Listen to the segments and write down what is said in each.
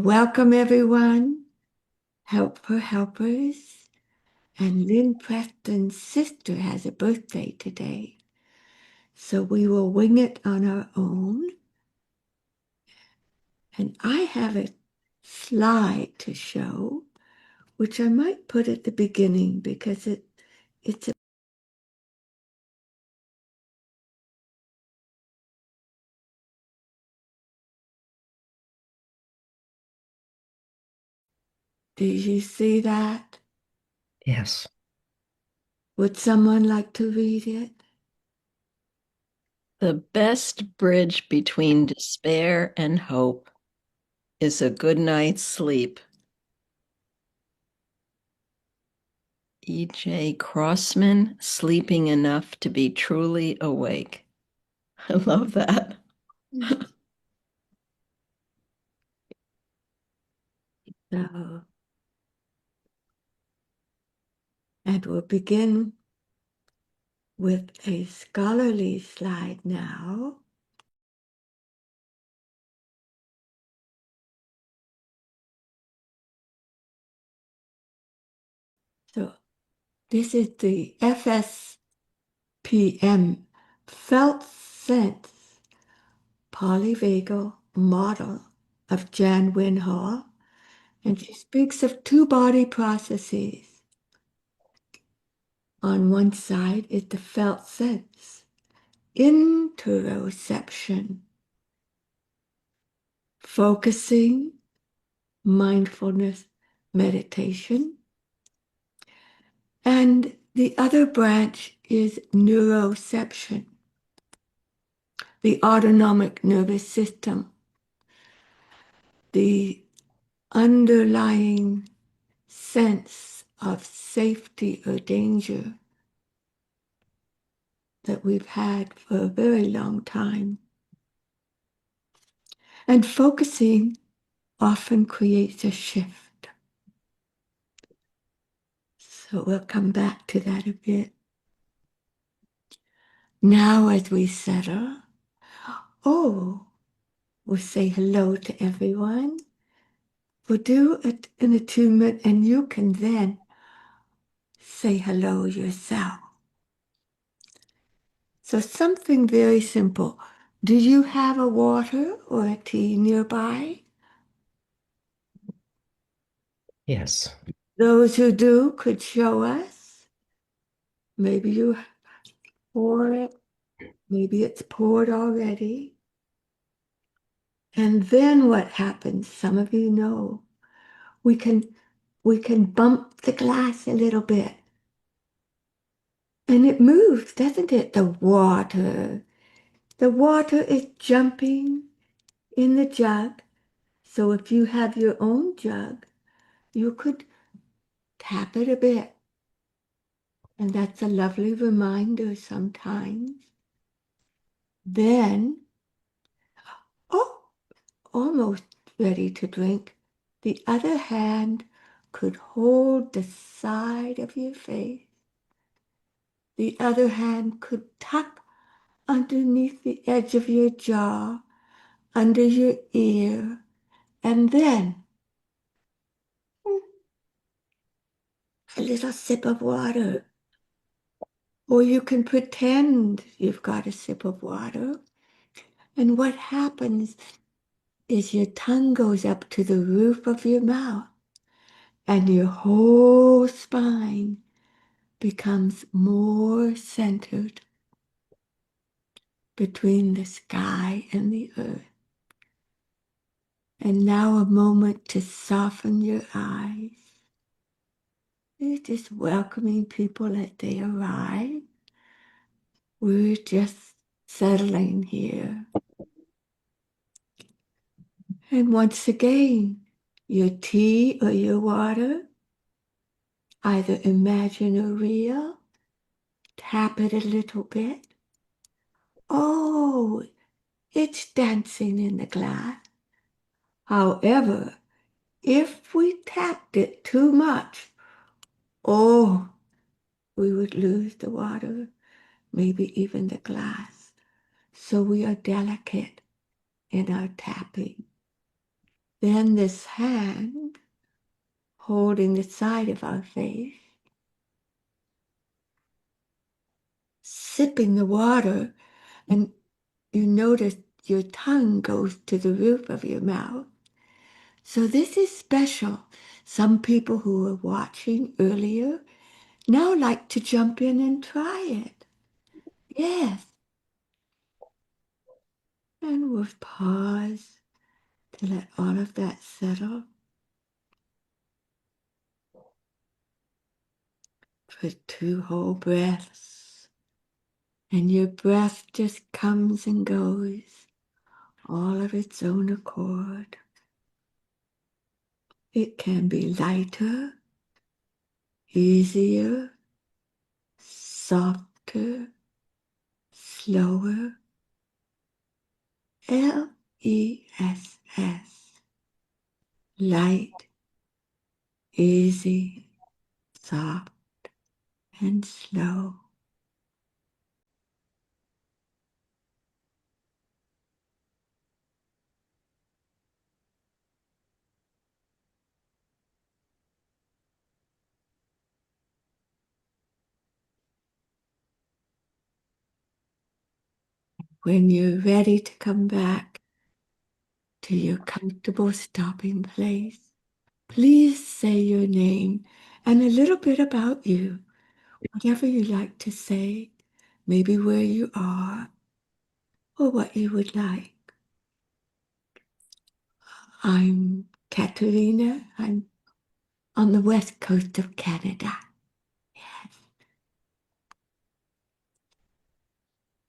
welcome everyone, helpers, and Lynn Preston's sister has a birthday today. So we will wing it on our own. And I have a slide to show, which I might put at the beginning because it's a Did you see that? Yes. Would someone like to read it? The best bridge between despair and hope is a good night's sleep. E.J. Crossman, sleeping enough to be truly awake. I love that. So, and we'll begin with a scholarly slide now. So this is the FSPM, felt sense polyvagal model of Jan Winhall, and she speaks of two body processes. On one side is the felt sense, interoception, focusing, mindfulness, meditation. And the other branch is neuroception, the autonomic nervous system, the underlying sense of safety or danger that we've had for a very long time. And focusing often creates a shift. So we'll come back to that a bit. Now, as we settle, we'll say hello to everyone. We'll do an attunement, and you can then say hello yourself. So something very simple. Do you have a water or a tea nearby? Yes. Those who do could show us. Maybe you pour it. Maybe it's poured already. And then what happens? Some of you know. We can bump the glass a little bit. And it moves, doesn't it? The water. The water is jumping in the jug. So if you have your own jug, you could tap it a bit. And that's a lovely reminder sometimes. Then, oh, almost ready to drink. The other hand could hold the side of your face. The other hand could tuck underneath the edge of your jaw, under your ear, and then a little sip of water. Or you can pretend you've got a sip of water. And what happens is your tongue goes up to the roof of your mouth and your whole spine becomes more centered between the sky and the earth. And now a moment to soften your eyes. You're just welcoming people as they arrive. We're just settling here. And once again, your tea or your water, either imagine or real, tap it a little bit. Oh, it's dancing in the glass. However, if we tapped it too much, oh, we would lose the water, maybe even the glass. So we are delicate in our tapping. Then this hand holding the side of our face, sipping the water, and you notice your tongue goes to the roof of your mouth. So this is special. Some people who were watching earlier now like to jump in and try it. Yes. And we'll pause to let all of that settle for 2 whole breaths. And your breath just comes and goes, all of its own accord. It can be lighter, easier, softer, slower. Less. Light, easy, soft, and slow. When you're ready to come back to your comfortable stopping place, please say your name and a little bit about you, whatever you like to say, maybe where you are or what you would like. I'm Katarina. I'm on the west coast of Canada. Yes.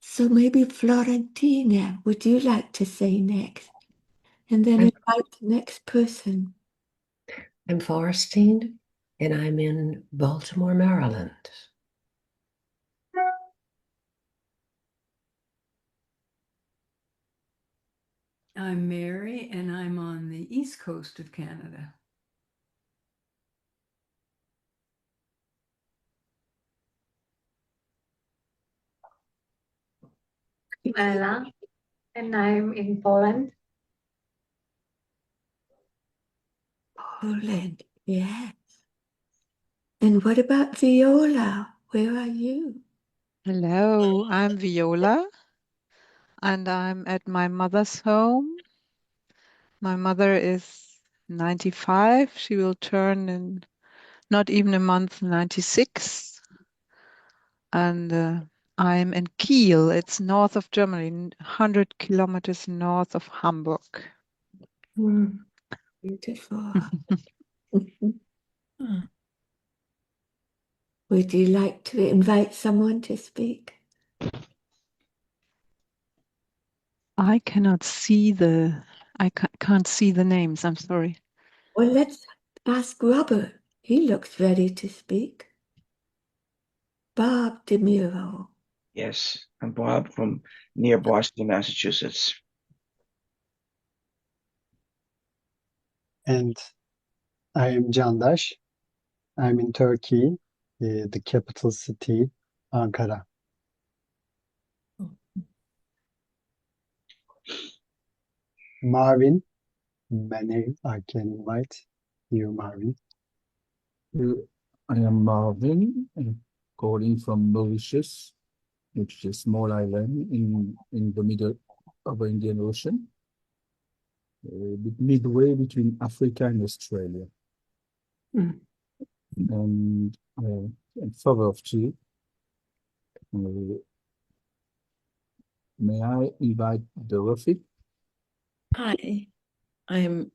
So maybe Florentina, would you like to say next? And then invite the next person. I'm Forestine, and I'm in Baltimore, Maryland. I'm Mary, and I'm on the east coast of Canada. Ella, and I'm in Poland. Poland, yes. And what about Viola? Where are you? Hello, I'm Viola, and I'm at my mother's home. My mother is 95. She will turn in not even a month, 96. And I'm in Kiel. It's north of Germany, 100 kilometers north of Hamburg. Beautiful. Would you like to invite someone to speak? I cannot see I can't see the names. I'm sorry. Well, let's ask Robert. He looks ready to speak. Bob DeMiro. Yes, I'm Bob from near Boston, Massachusetts. And I am Candaş. I'm in Turkey, the capital city, Ankara. Marvin, many I can invite you, Marvin. I am Marvin, calling from Mauritius, which is a small island in the middle of the Indian Ocean, midway between Africa and Australia. And father of two. May I invite Dorothy? Hi, I'm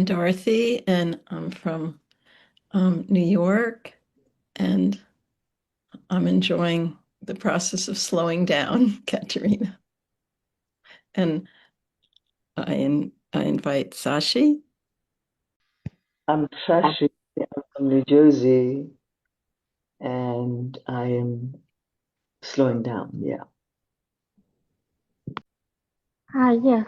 Dorothy, and I'm from New York, and I'm enjoying the process of slowing down, Katerina. And I invite Sashi. I'm Sashi. I'm from New Jersey, and I am slowing down. Yeah. Hi, yes.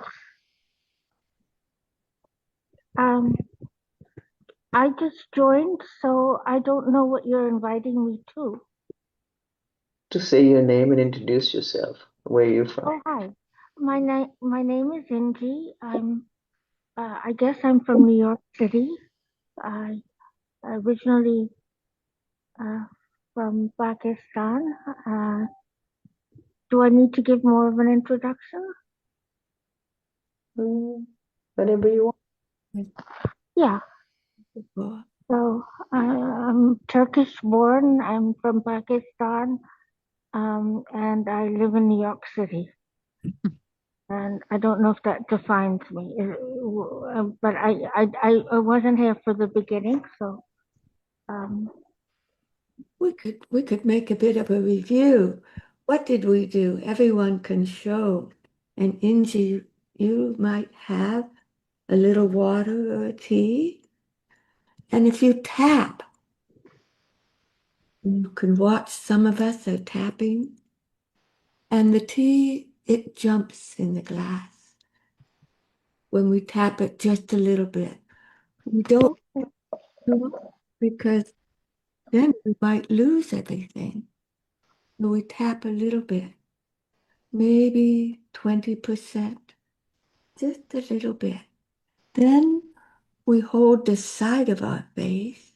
I just joined, so I don't know what you're inviting me to. To say your name and introduce yourself. Where are you from? Oh, hi. My name is Ingy. I'm I guess I'm from New York City. I originally from Pakistan. Do I need to give more of an introduction? Whenever you want. Yeah. So I'm Turkish born. I'm from Pakistan, and I live in New York City. And I don't know if that defines me, but I wasn't here for the beginning, so we could make a bit of a review. What did we do? Everyone can show. And Inji, you might have a little water or a tea. And if you tap, you can watch some of us are tapping. And the tea, it jumps in the glass when we tap it just a little bit. We don't do it because then we might lose everything. So we tap a little bit, maybe 20%, just a little bit. Then we hold the side of our face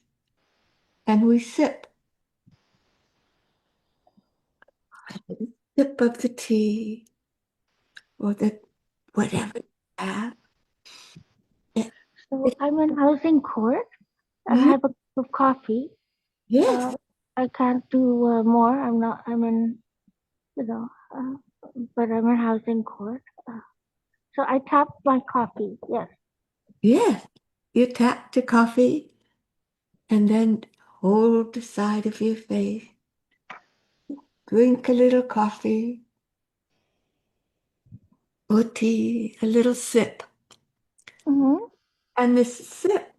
and we sip. A sip of the tea or the whatever you have. so I'm in housing court and I have a cup of coffee. Yes. I can't do more. I'm in, but I'm in housing court. So I tap my coffee. Yes. Yes. You tap the coffee and then hold the side of your face. Drink a little coffee or tea, a little sip. Mm-hmm. And this sip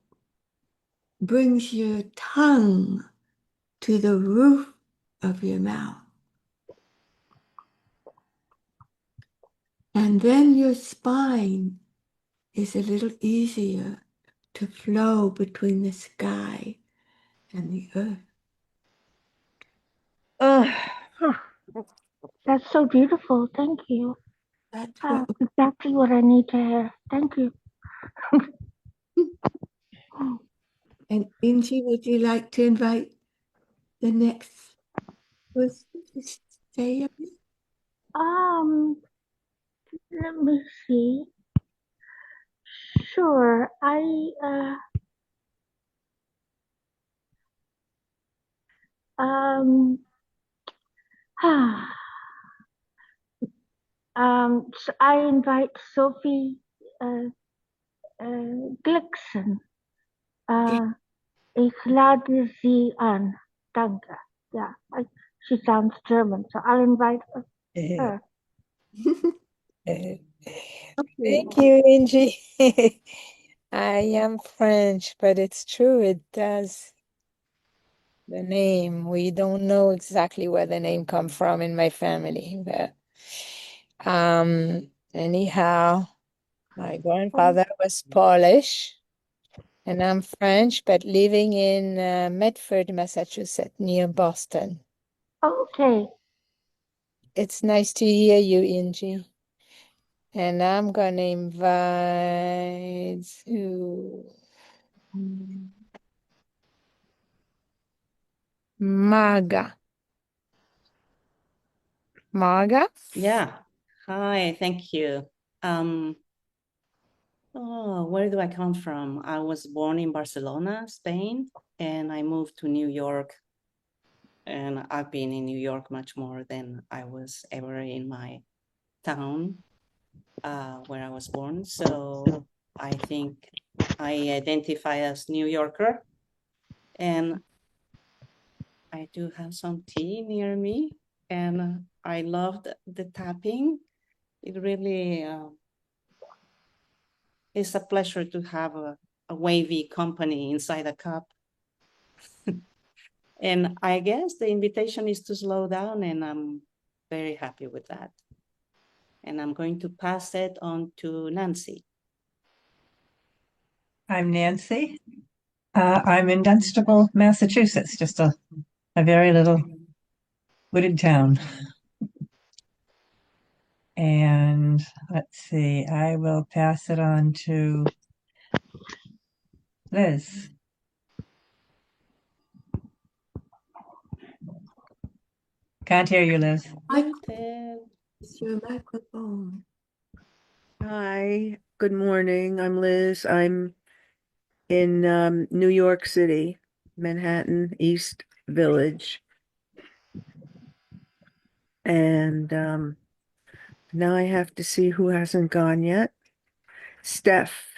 brings your tongue to the roof of your mouth. And then your spine is a little easier to flow between the sky and the earth. That's so beautiful. Thank you. That's what. Exactly what I need to hear. Thank you. And Inji, would you like to invite the next person to say a bit? Let me see. Sure. So I invite Sophie Glickson. Ich lade sie an. Danke. Yeah, she sounds German, so I'll invite her. Thank you, Angie. I am French, but it's true, it does. The name, we don't know exactly where the name come from in my family, but anyhow, my grandfather was Polish, and I'm French, but living in Medford, Massachusetts, near Boston. Okay. It's nice to hear you, Angie. And I'm gonna invite you. Marga. Marga? Yeah. Hi, thank you. Where do I come from? I was born in Barcelona, Spain, and I moved to New York. And I've been in New York much more than I was ever in my town where I was born. So I think I identify as New Yorker. And I do have some tea near me. And I loved the tapping. It really is a pleasure to have a wavy company inside a cup. And I guess the invitation is to slow down, and I'm very happy with that. And I'm going to pass it on to Nancy. I'm Nancy. I'm in Dunstable, Massachusetts, just a very little wooded town. And let's see, I will pass it on to Liz. Can't hear you, Liz. It's your microphone. Hi, good morning. I'm Liz. I'm in New York City, Manhattan East Village. And now I have to see who hasn't gone yet. Steph.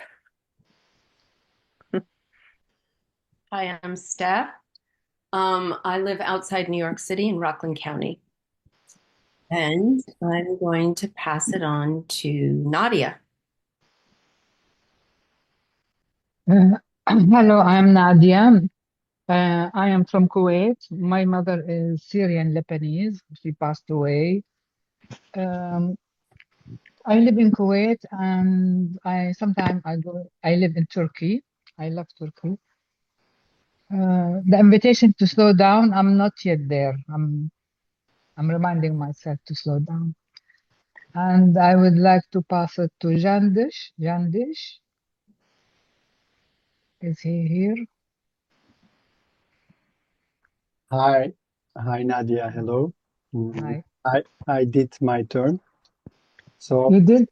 Hi, I'm Steph. I live outside New York City in Rockland County. And I'm going to pass it on to Nadia. Hello, I'm Nadia. I am from Kuwait. My mother is Syrian Lebanese. She passed away. I live in Kuwait and I live in Turkey. I love Turkey. The invitation to slow down, I'm not yet there. I'm reminding myself to slow down. And I would like to pass it to Jandish. Jandish, is he here? Hi, hi Nadia. Hello. Hi. I did my turn. So You did?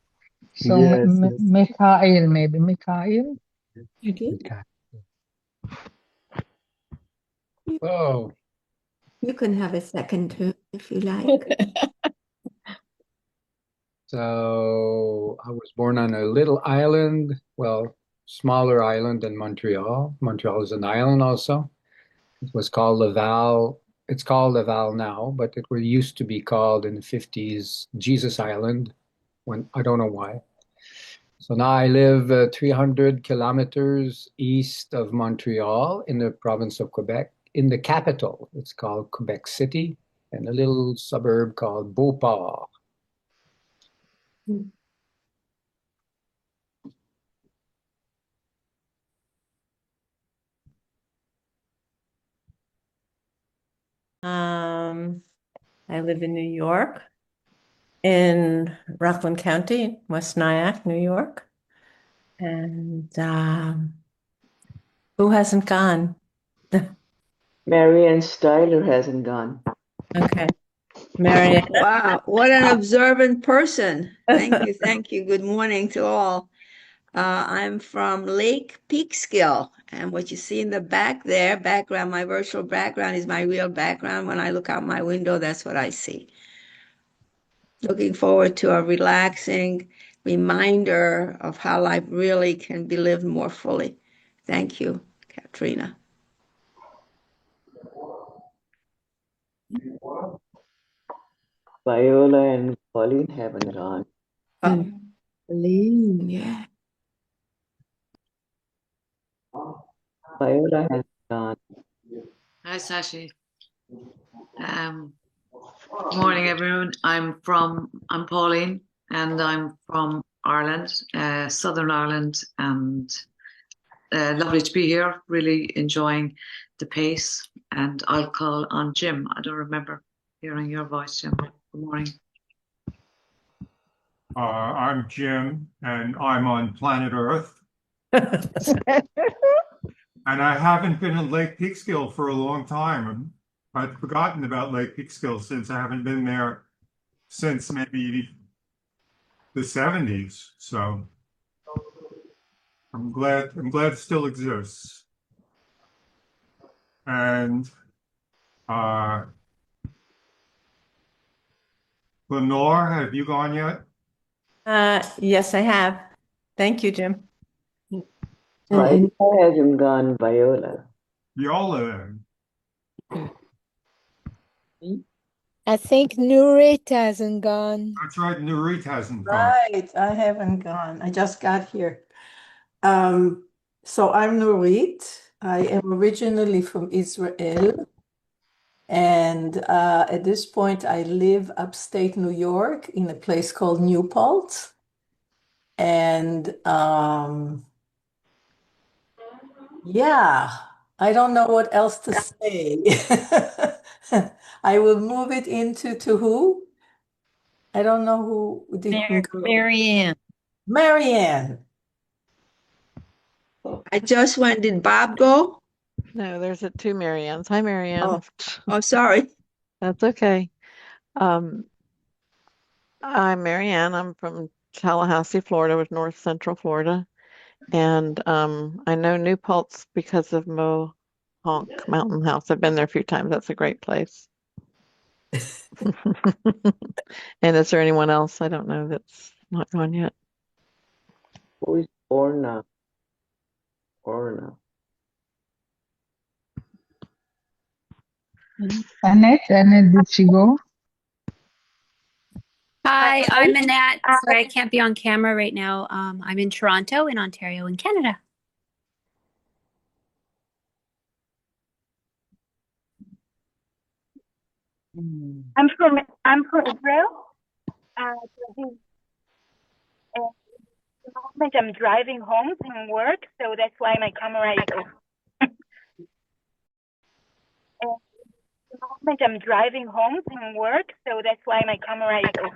So yes, yes. Mikhail, maybe Mikhail? You did? Okay. Oh, You can have a second too, if you like. so I was born on a little island, well, smaller island than Montreal. Montreal is an island also. It was called Laval. It's called Laval now, but it used to be called in the 50s Jesus Island, when I don't know why. So now I live 300 kilometers east of Montreal in the province of Quebec, in the capital. It's called Quebec City, and a little suburb called Beauport. I live in New York, in Rockland County, West Nyack, New York. And who hasn't gone? Marianne Styler hasn't gone. Okay. Marianne. Wow, what an observant person. Thank you, thank you. Good morning to all. I'm from Lake Peekskill, and what you see in the back there, background, my virtual background is my real background. When I look out my window, that's what I see. Looking forward to a relaxing reminder of how life really can be lived more fully. Thank you, Katarina. Viola and Pauline haven't gone. Pauline, yeah. Viola hasn't gone. Hi, Sashi. Good morning, everyone. I'm Pauline, and I'm from Ireland, Southern Ireland, and lovely to be here. Really enjoying the pace, and I'll call on Jim. I don't remember hearing your voice, Jim. Good morning. I'm Jim, and I'm on planet Earth. And I haven't been in Lake Peekskill for a long time. I've forgotten about Lake Peekskill since I haven't been there since maybe the 70s. So I'm glad it still exists. And Lenore, have you gone yet? Yes, I have. Thank you, Jim. Viola hasn't gone, Viola. Viola. I think Nurit hasn't gone. That's right, Nurit hasn't gone. Right, I haven't gone. I just got here. So I'm Nurit. I am originally from Israel. And at this point, I live upstate New York in a place called New Paltz. And yeah, I don't know what else to say. I will move it into to who? I don't know who didn't go. Marianne. Marianne. I just went. Did Bob go? No, there's two Mariannes. Hi, Marianne. Oh, sorry. That's okay. I'm Marianne. I'm from Tallahassee, Florida, with North Central Florida. And I know New Paltz because of Mohonk Mountain House. I've been there a few times. That's a great place. And is there anyone else I don't know that's not gone yet? Who is Orna? Orna. Annette, did she go? Hi, I'm Annette. Sorry, I can't be on camera right now. I'm in Toronto, in Ontario, in Canada. I'm from Israel. At the moment I'm driving home from work, so that's why my camera is off. At the moment I'm driving home from work, so that's why my camera is off.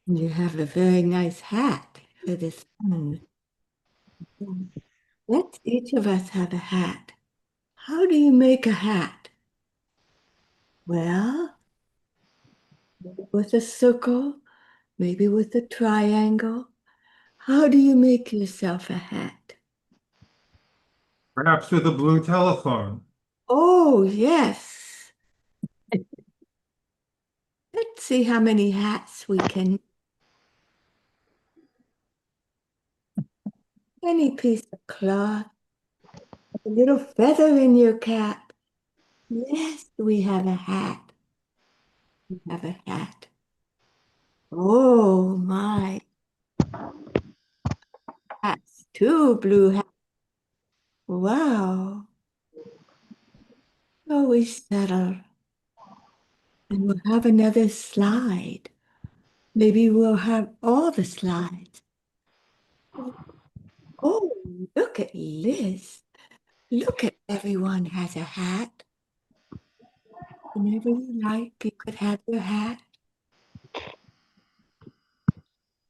You have a very nice hat for the sun. Let's each of us have a hat. How do you make a hat? Well, with a circle, maybe with a triangle. How do you make yourself a hat? Perhaps with a blue telephone. Oh, yes. Let's see how many hats we can. Any piece of cloth, a little feather in your cap. Yes, we have a hat. We have a hat. Oh my. Hats, two blue hats. Wow. So we settle. And we'll have another slide. Maybe we'll have all the slides. Oh, look at Liz. Look at everyone has a hat. Whenever you like, you could have your hat.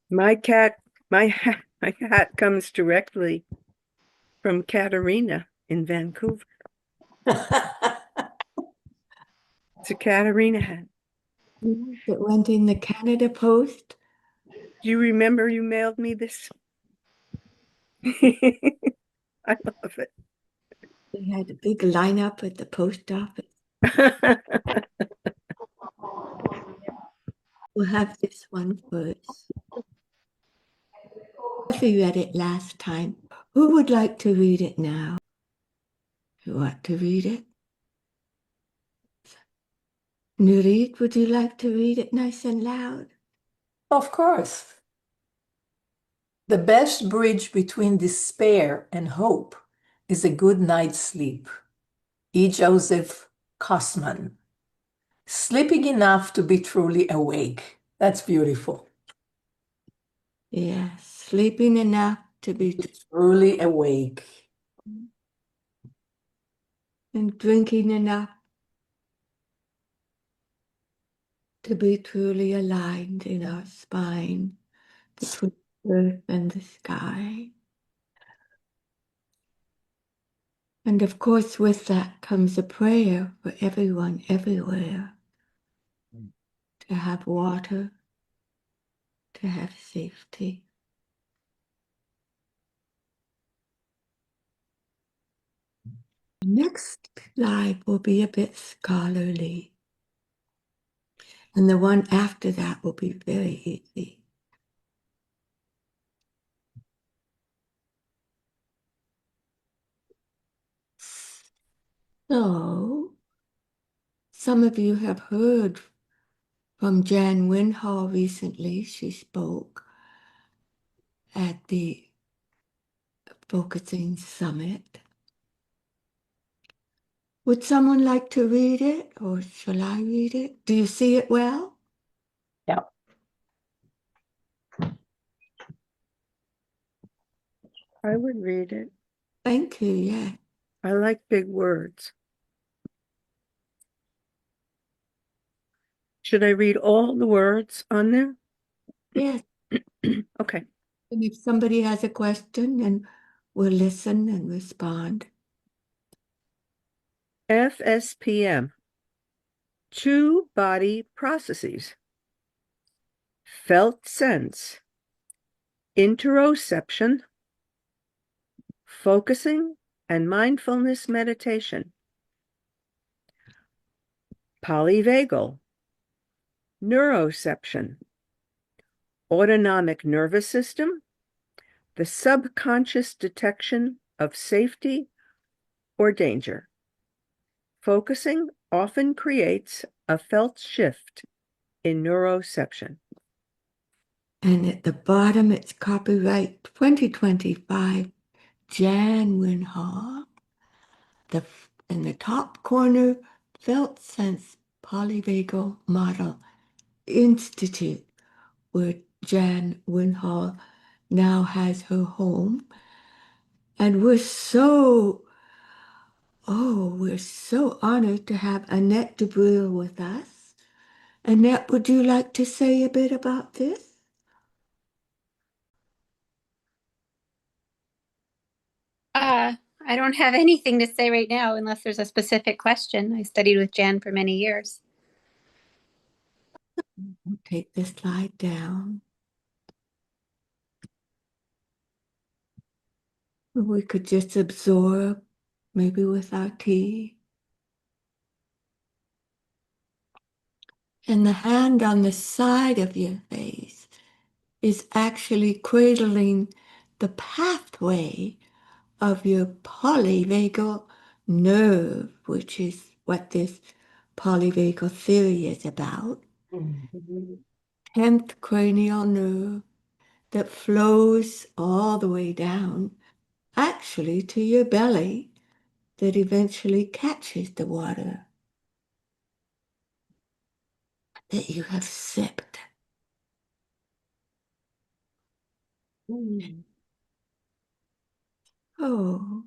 My hat comes directly from Katarina in Vancouver. It's a Katarina hat. Yes, it went in the Canada Post. Do you remember you mailed me this? I love it. They had a big lineup at the post office. We'll have this one first. We read it last time. Who would like to read it now? You want to read it? Nurit, would you like to read it nice and loud? Of course. The best bridge between despair and hope is a good night's sleep. E. Joseph Kosman. Sleeping enough to be truly awake. That's beautiful. Yes, sleeping enough to be truly awake. And drinking enough to be truly aligned in our spine between the earth and the sky. And of course, with that comes a prayer for everyone, everywhere, to have water, to have safety. Next slide will be a bit scholarly. And the one after that will be very easy. So, some of you have heard from Jan Winhall recently. She spoke at the Focusing Summit. Would someone like to read it, or shall I read it? Do you see it well? Yeah. I would read it. Thank you, yeah. I like big words. Should I read all the words on there? Yes. Okay. And if somebody has a question, then we'll listen and respond. FSPM. Two body processes. Felt sense. Interoception. Focusing and mindfulness meditation. Polyvagal. Neuroception. Autonomic nervous system. The subconscious detection of safety or danger. Focusing often creates a felt shift in neuroception. And at the bottom, it's copyright 2025, Jan Winhall. In the top corner, Felt Sense Polyvagal Model Institute, where Jan Winhall now has her home. And we're so honored to have Annette DeBrille with us. Annette, would you like to say a bit about this? I don't have anything to say right now unless there's a specific question. I studied with Jan for many years. We'll take this slide down. We could just absorb, maybe with our tea. And the hand on the side of your face is actually cradling the pathway of your polyvagal nerve, which is what this polyvagal theory is about. 10th cranial nerve that flows all the way down, actually to your belly, that eventually catches the water that you have sipped. Oh,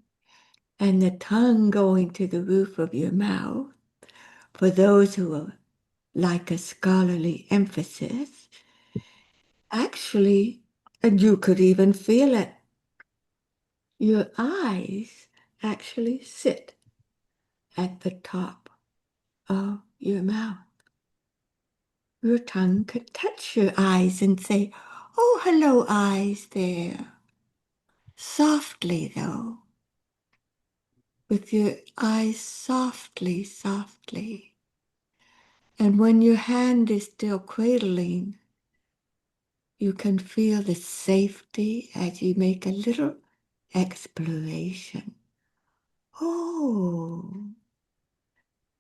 and the tongue going to the roof of your mouth. For those who are like a scholarly emphasis, actually, and you could even feel it, your eyes actually sit at the top of your mouth. Your tongue could touch your eyes and say, "Oh, hello, eyes there." Softly, though, with your eyes softly, softly. And when your hand is still cradling, you can feel the safety as you make a little exploration. Oh,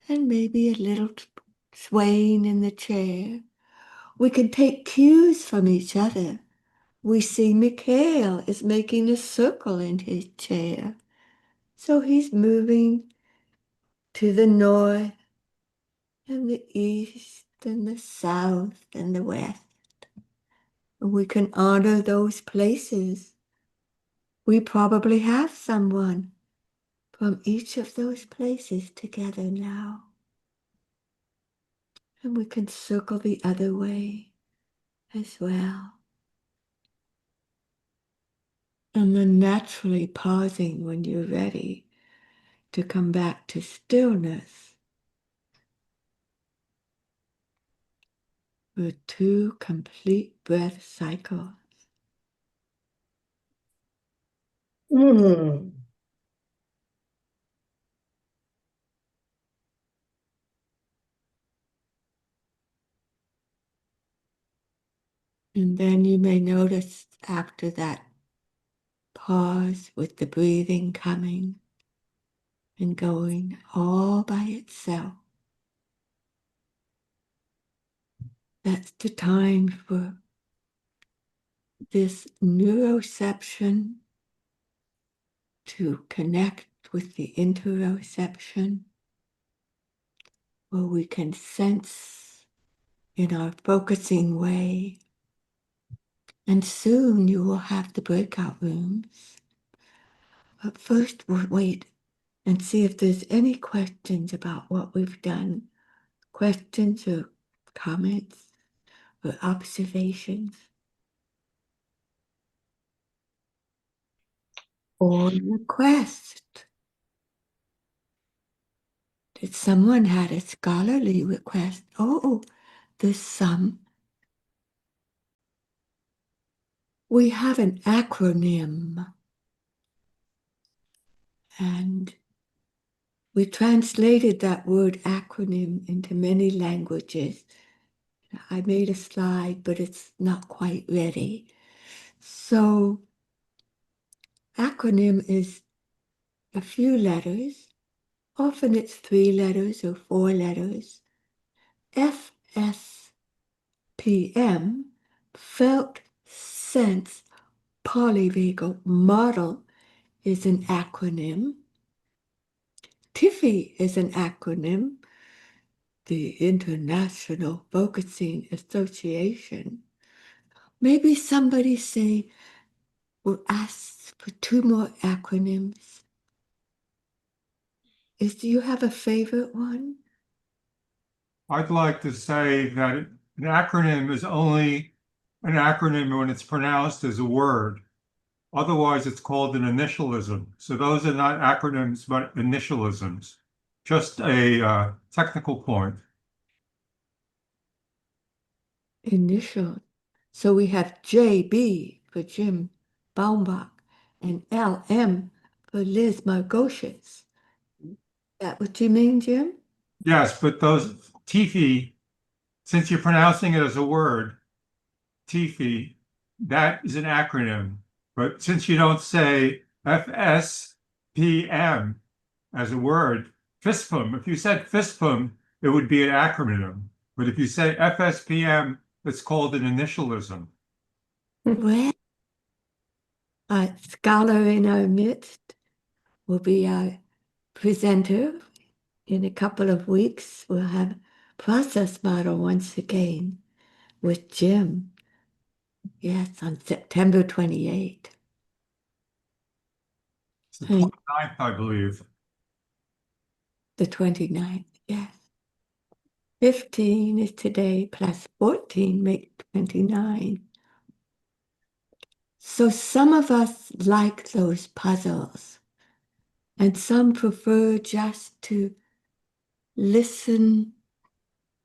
and maybe a little swaying in the chair. We can take cues from each other. We see Mikhail is making a circle in his chair. So he's moving to the north and the east and the south and the west. We can honor those places. We probably have someone from each of those places together now. And we can circle the other way as well. And then naturally pausing when you're ready to come back to stillness with 2 complete breath cycles. And then you may notice after that pause with the breathing coming and going all by itself. That's the time for this neuroception to connect with the interoception, where we can sense in our focusing way. And soon you will have the breakout rooms. But first we'll wait and see if there's any questions about what we've done. Questions or comments or observations. or request. Did someone had a scholarly request? Oh, there's some. We have an acronym, and we translated that word acronym into many languages. I made a slide, but it's not quite ready. So, acronym is a few letters. Often it's 3 letters or 4 letters. FSPM, Felt Sense Polyvagal Model, is an acronym. TIFFY is an acronym, the International Focusing Association. Maybe somebody will ask for 2 more acronyms. Do you have a favorite one? I'd like to say that an acronym is only an acronym when it's pronounced as a word. Otherwise, it's called an initialism. So those are not acronyms, but initialisms. Just a technical point. Initial. So we have JB for Jim Baumbach and LM for Liz Margoshes. That what you mean, Jim? Yes, but those TIFI, since you're pronouncing it as a word, TIFI, that is an acronym. But since you don't say FSPM as a word, FISPM, if you said FISPM, it would be an acronym. But if you say FSPM, it's called an initialism. Well, a scholar in our midst will be our presenter. In a couple of weeks, we'll have process model once again with Jim. Yes, on September 28th. It's the 29th, I believe. The 29th, yes. 15 is today, plus 14 make 29. So some of us like those puzzles, and some prefer just to listen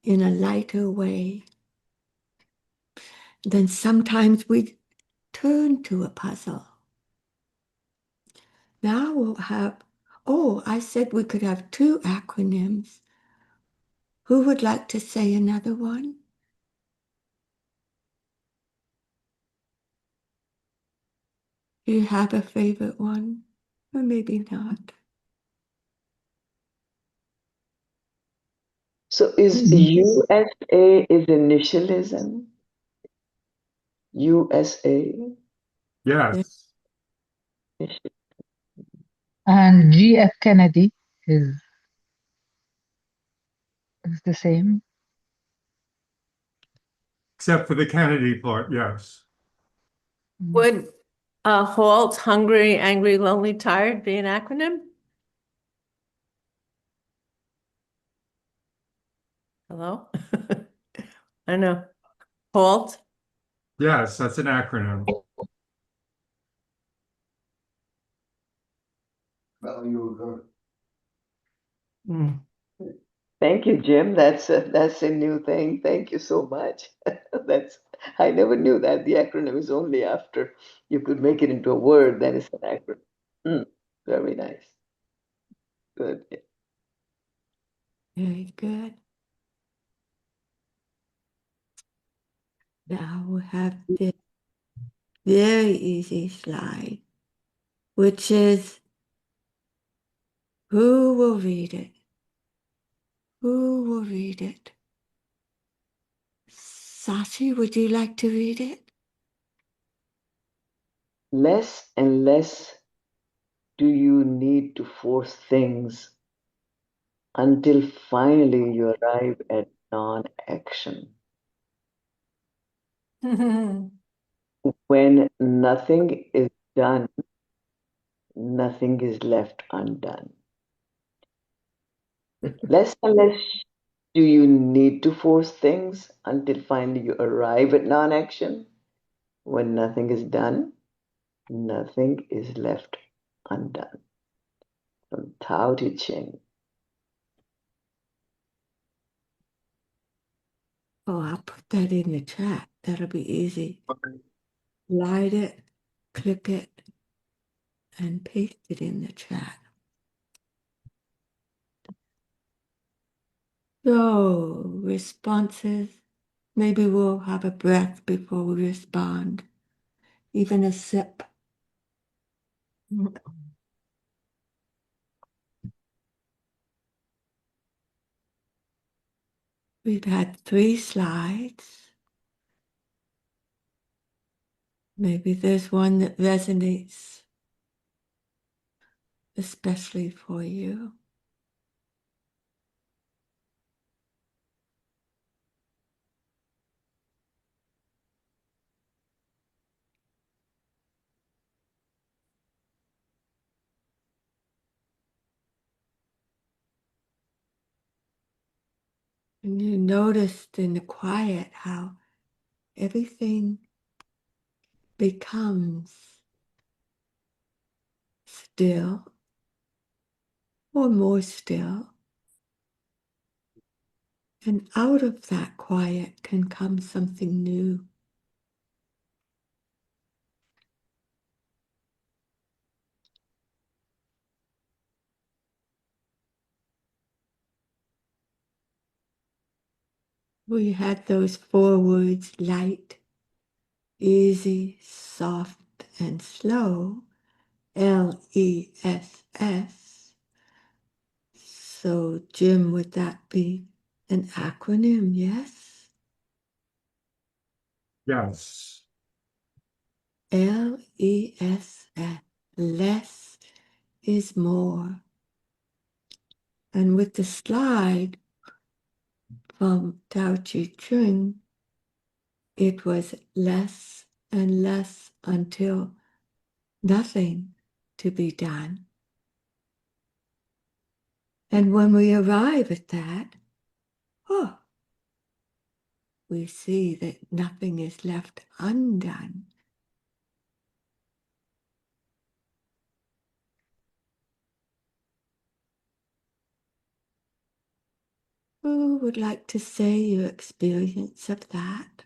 in a lighter way. Then sometimes we turn to a puzzle. Now we'll have, I said we could have 2 acronyms. Who would like to say another one? Do you have a favorite one? Or maybe not. So is USA is initialism? USA? Yes. And GF Kennedy is the same. Except for the Kennedy part, yes. Would HALT, hungry, angry, lonely, tired be an acronym? Hello? I know. HALT? Yes, that's an acronym. Thank you, Jim. That's a new thing. Thank you so much. I never knew that the acronym is only after you could make it into a word, then it's an acronym. Very nice. Good. Very good. Now we have this very easy slide, which is who will read it? Who will read it? Sashi, would you like to read it? Less and less do you need to force things until finally you arrive at non-action. When nothing is done, nothing is left undone. Less and less do you need to force things until finally you arrive at non-action. When nothing is done, nothing is left undone. From Tao Te Ching. Oh, I'll put that in the chat. That'll be easy. Light it, click it, and paste it in the chat. So, responses. Maybe we'll have a breath before we respond. Even a sip. We've had 3 slides. Maybe there's one that resonates, especially for you. And you noticed in the quiet how everything becomes still or more still. And out of that quiet can come something new. We had those 4 words: light, easy, soft, and slow. LESS. So, Jim, would that be an acronym? Yes? Yes. LESS. Less is more. And with the slide from Taijiquan, it was less and less until nothing to be done. And when we arrive at that, we see that nothing is left undone. Who would like to say your experience of that?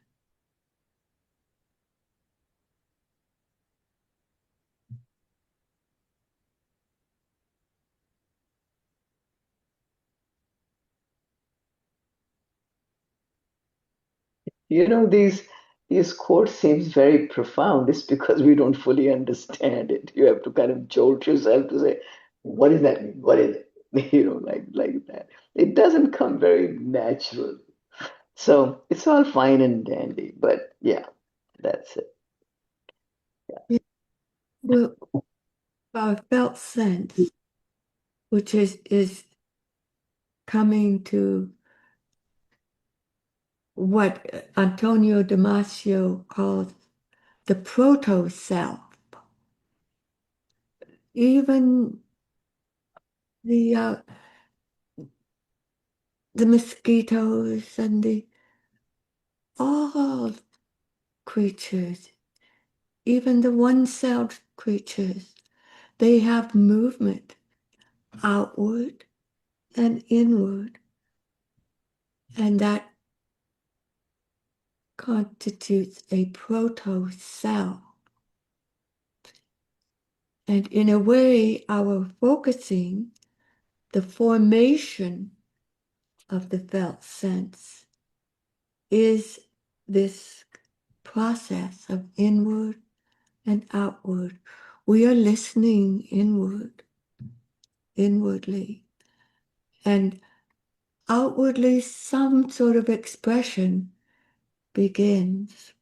You know, these quotes seems very profound. It's because we don't fully understand it. You have to kind of jolt yourself to say, what does that mean? What is it? You know, like that. It doesn't come very natural. So it's all fine and dandy, but yeah, that's it. Yeah. Well, our felt sense, which is coming to what Antonio Damasio calls the proto-self. Even the mosquitoes and all creatures, even the one-celled creatures, they have movement outward and inward, and that constitutes a proto-self. And in a way, our focusing, the formation of the felt sense, is this process of inward and outward. We are listening inwardly, and outwardly some sort of expression begins.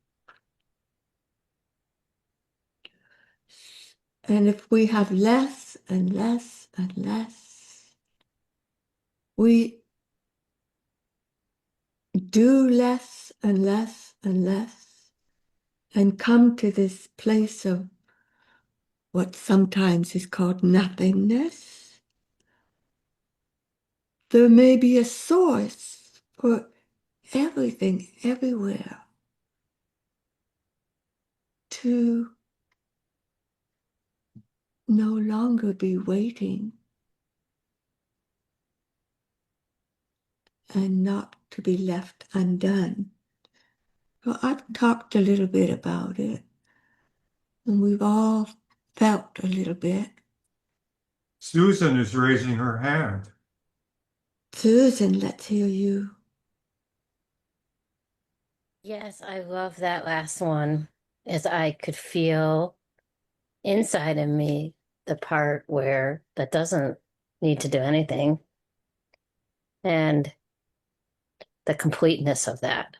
And if we have less and less and less, we do less and less and less, and come to this place of what sometimes is called nothingness. There may be a source for everything, everywhere, to no longer be waiting and not to be left undone. So I've talked a little bit about it, and we've all felt a little bit. Susan is raising her hand. Susan, let's hear you. Yes, I love that last one, as I could feel inside of me the part where that doesn't need to do anything and the completeness of that.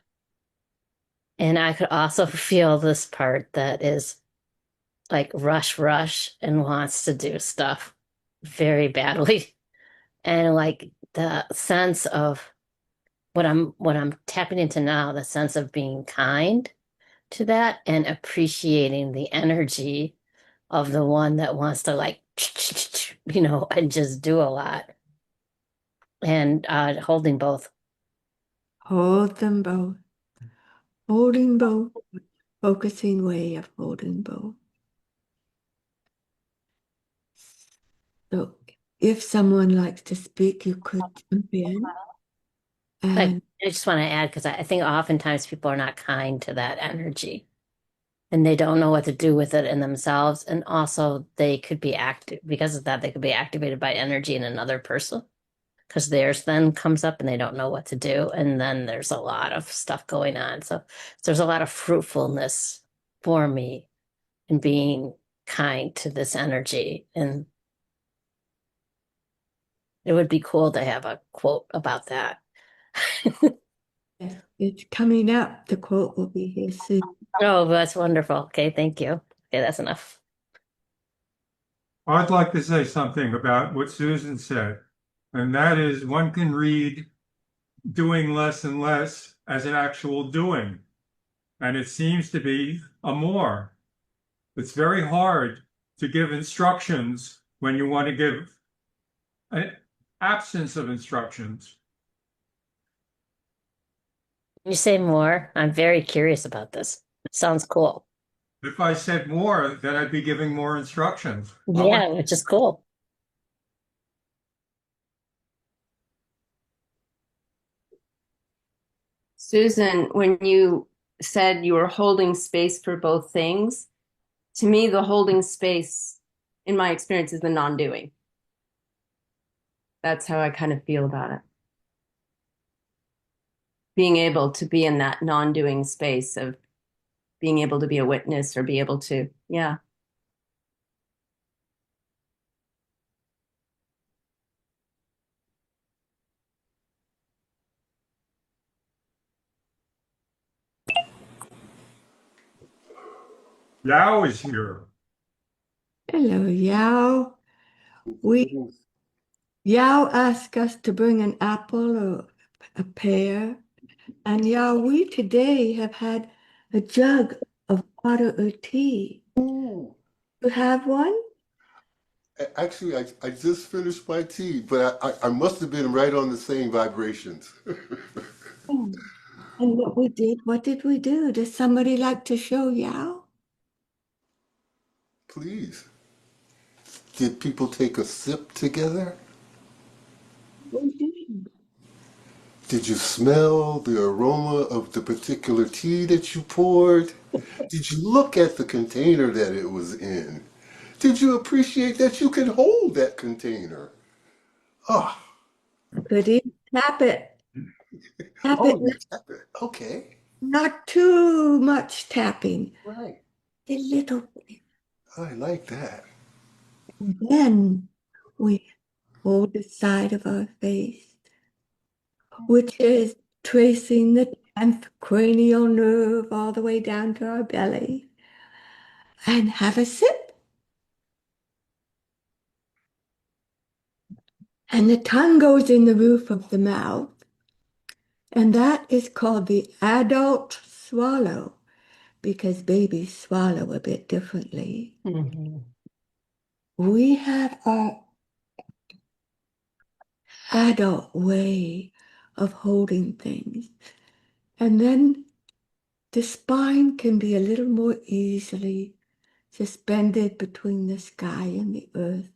And I could also feel this part that is like rush and wants to do stuff very badly. And like the sense of what I'm tapping into now, the sense of being kind to that and appreciating the energy of the one that wants to like and just do a lot. And holding both. Hold them both. Holding both. Focusing way of holding both. So if someone likes to speak, you could jump in. And I just want to add, because I think oftentimes people are not kind to that energy and they don't know what to do with it in themselves. And also they could be active because of that, they could be activated by energy in another person because theirs then comes up and they don't know what to do. And then there's a lot of stuff going on. So there's a lot of fruitfulness for me in being kind to this energy. And it would be cool to have a quote about that. it's coming up. The quote will be here soon. Oh, that's wonderful. Okay, thank you. Okay, that's enough. I'd like to say something about what Susan said, and that is one can read doing less and less as an actual doing, and it seems to be a more. It's very hard to give instructions when you want to give an absence of instructions. Can you say more? I'm very curious about this. Sounds cool. If I said more, then I'd be giving more instructions. Yeah, which is cool. Susan, when you said you were holding space for both things, to me, the holding space, in my experience, is the non-doing. That's how I kind of feel about it. Being able to be in that non-doing space of being able to be a witness or be able to, yeah. Yao is here. Hello, Yao. Yao asked us to bring an apple or a pear. And Yao, we today have had a jug of water or tea. Ooh. You have one? Actually, I just finished my tea, but I must have been right on the same vibrations. And what did we do? Does somebody like to show Yao? Please. Did people take a sip together? We did. Did you smell the aroma of the particular tea that you poured? Did you look at the container that it was in? Did you appreciate that you can hold that container? Ah. But tap it. Tap Oh, it. you tap it. Okay. Not too much tapping. Right. A little bit. I like that. And then we hold the side of our face, which is tracing the 10th cranial nerve all the way down to our belly, and have a sip. And the tongue goes in the roof of the mouth, and that is called the adult swallow, because babies swallow a bit differently. Mm-hmm. We have our adult way of holding things. And then the spine can be a little more easily suspended between the sky and the earth.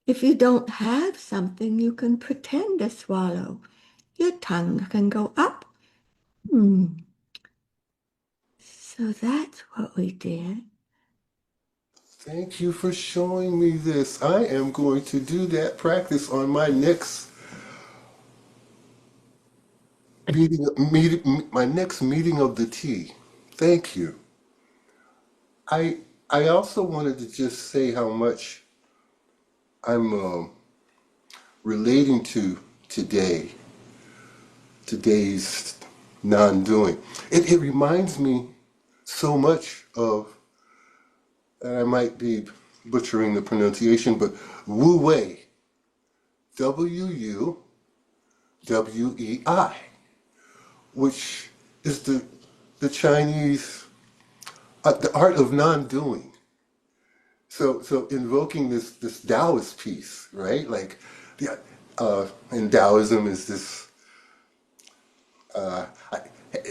If you don't have something, you can pretend to swallow. Your tongue can go up. So that's what we did. Thank you for showing me this. I am going to do that practice on my next my next meeting of the tea. Thank you. I also wanted to just say how much I'm relating to today's non-doing. It reminds me so much of, and I might be butchering the pronunciation, but Wu Wei, Wuwei, which is the Chinese, the art of non-doing. So invoking this Taoist piece, right? Like, and Taoism is this,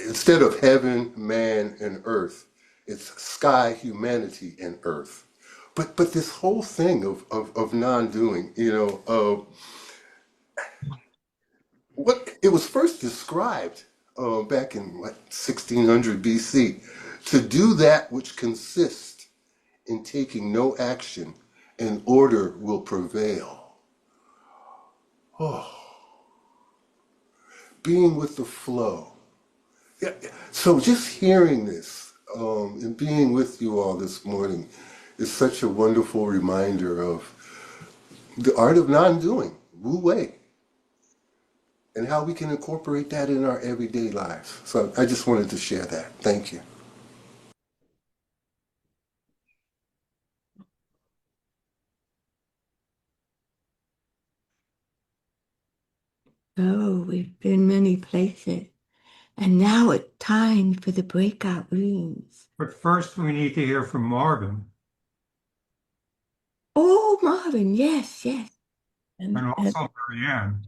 instead of heaven, man, and earth, it's sky, humanity, and earth. But this whole thing of non-doing, what it was first described back in 1600 BC, to do that which consists in taking no action, and order will prevail. Oh, being with the flow. Yeah. So just hearing this and being with you all this morning is such a wonderful reminder of the art of non-doing, Wu Wei, and how we can incorporate that in our everyday lives. So I just wanted to share that. Thank you. Oh, we've been many places. And now it's time for the breakout rooms. But first, we need to hear from Marvin. Oh, Marvin, yes. And also Marianne.